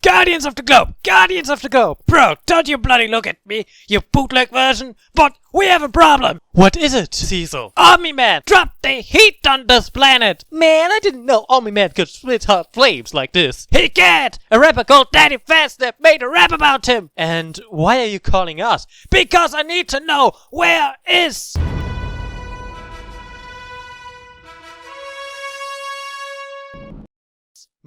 Guardians of the Globe! Guardians of the Globe! Bro, don't you bloody look at me, you bootleg version! But we have a problem! What is it, Cecil? Army Man dropped the heat on this planet! Man, I didn't know Army Man could split hot flames like this. He can't! A rapper called Daddy Faststep made a rap about him! And why are you calling us? Because I need to know where is...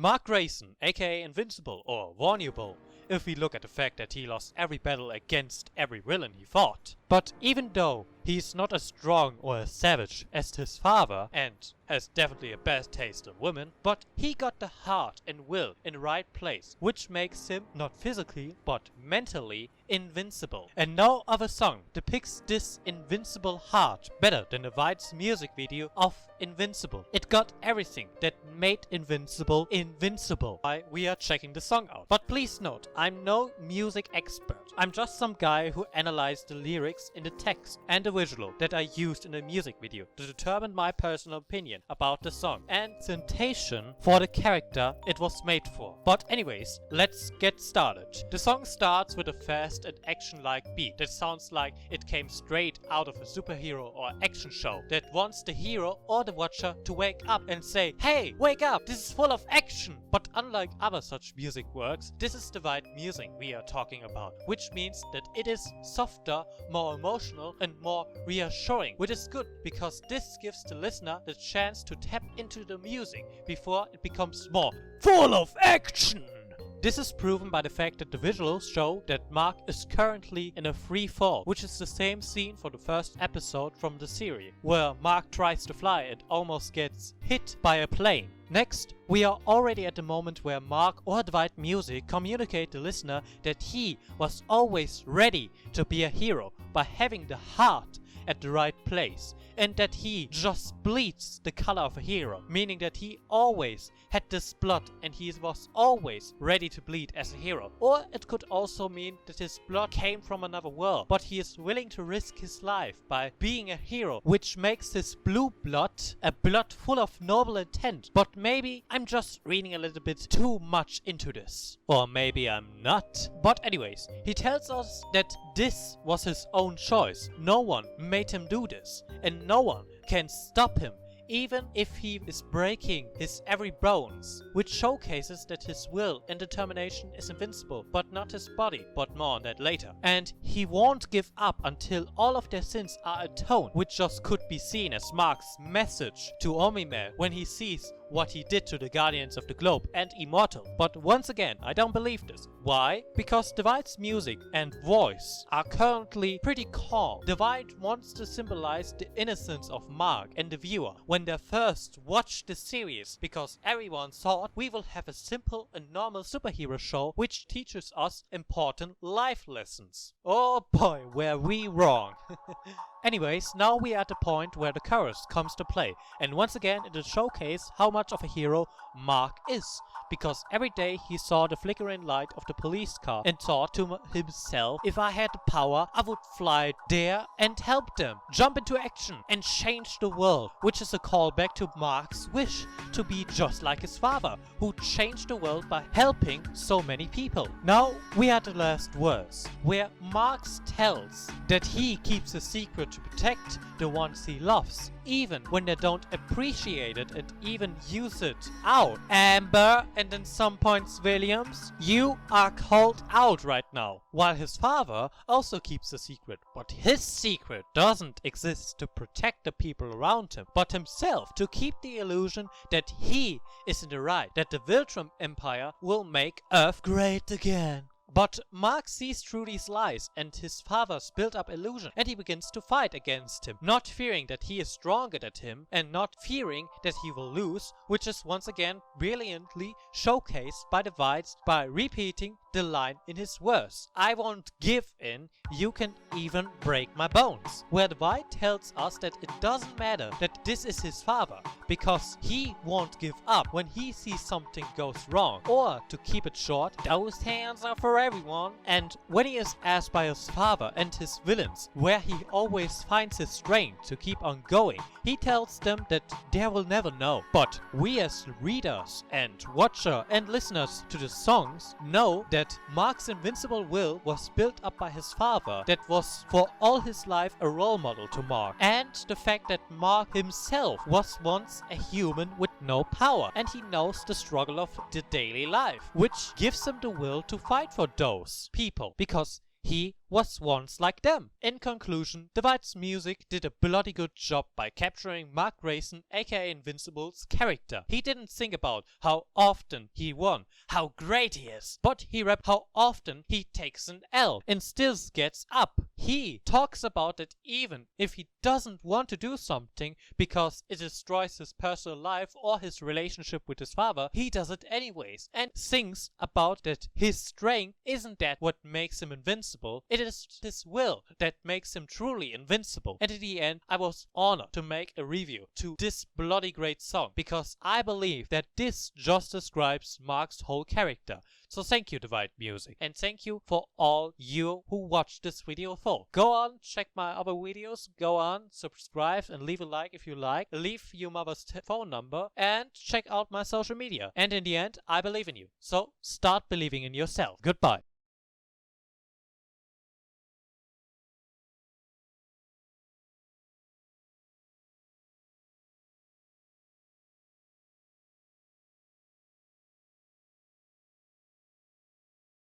Mark Grayson, aka Invincible or Vulnerable, if we look at the fact that he lost every battle against every villain he fought. But even though he's not as strong or as savage as his father, and has definitely a bad taste in women, but he got the heart and will in the right place, which makes him not physically but mentally invincible. And no other song depicts this invincible heart better than the White's music video of Invincible. It got everything that made Invincible invincible. We are checking the song out. But please note, I'm no music expert. I'm just some guy who analyzed the lyrics in the text and the visual that I used in the music video to determine my personal opinion about the song and presentation for the character it was made for. But anyways, let's get started. The song starts with a fast and action-like beat that sounds like it came straight out of a superhero or action show that wants the hero or the watcher to wake up and say, "Hey, wake up, this is full of action." But unlike other such music works, this is the White music we are talking about, which means that it is softer, more emotional and more reassuring, which is good because this gives the listener the chance to tap into the music before it becomes more full of action. This is proven by the fact that the visuals show that Mark is currently in a free fall, which is the same scene for the first episode from the series, where Mark tries to fly and almost gets hit by a plane. Next, we are already at the moment where Mark or the White music communicate to the listener that he was always ready to be a hero by having the heart at the right place, and that he just bleeds the color of a hero, meaning that he always had this blood and he was always ready to bleed as a hero. Or it could also mean that his blood came from another world, but he is willing to risk his life by being a hero, which makes his blue blood a blood full of noble intent. But maybe I'm just reading a little bit too much into this. Or maybe I'm not. But anyways, he tells us that this was his own choice. No one made him do this, and no one can stop him, even if he is breaking his every bones, which showcases that his will and determination is invincible, but not his body, but more on that later. And he won't give up until all of their sins are atoned, which just could be seen as Mark's message to Omni-Man when he sees what he did to the Guardians of the Globe and Immortal. But once again, I don't believe this. Why? Because the White's music and voice are currently pretty calm. The White wants to symbolize the innocence of Mark and the viewer when they first watched the series, because everyone thought we will have a simple and normal superhero show which teaches us important life lessons. Oh boy, were we wrong. Anyways, now we are at the point where the chorus comes to play, and once again it will showcase how much of a hero Mark is, because every day he saw the flickering light of the police car and thought to himself, if I had the power, I would fly there and help them, jump into action and change the world, which is a callback to Mark's wish to be just like his father, who changed the world by helping so many people. Now we are at the last verse, where Mark tells that he keeps a secret to protect the ones he loves, even when they don't appreciate it and even use it out. Amber, and in some points Williams, you are called out right now. While his father also keeps a secret, but his secret doesn't exist to protect the people around him, but himself, to keep the illusion that he is in the right, that the Viltrum Empire will make Earth great again. But Mark sees through these lies and his father's built-up illusion, and he begins to fight against him, not fearing that he is stronger than him and not fearing that he will lose, which is once again brilliantly showcased by the Whites by repeating the line in his verse, "I won't give in, you can even break my bones," where Dwight tells us that it doesn't matter that this is his father, because he won't give up when he sees something goes wrong. Or, to keep it short, those hands are for everyone. And when he is asked by his father and his villains where he always finds his strength to keep on going, he tells them that they will never know. But we as readers and watcher and listeners to the songs know that Mark's invincible will was built up by his father, that was for all his life a role model to Mark, and the fact that Mark himself was once a human with no power, and he knows the struggle of the daily life, which gives him the will to fight for those people, because he was once like them. In conclusion, Dwight's music did a bloody good job by capturing Mark Grayson, aka Invincible's character. He didn't think about how often he won, how great he is, but he rapped how often he takes an L and still gets up. He talks about it even if he doesn't want to do something because it destroys his personal life or his relationship with his father. He does it anyways and sings about that his strength isn't that what makes him invincible. It is his will that makes him truly invincible. And in the end, I was honored to make a review to this bloody great song because I believe that this just describes Mark's whole character. So thank you, Dwight Music, and thank you for all you who watched this video full. Go on, check my other videos, go on, subscribe and leave a like if you like, leave your mother's phone number, and check out my social media. And in the end, I believe in you. So start believing in yourself. Goodbye.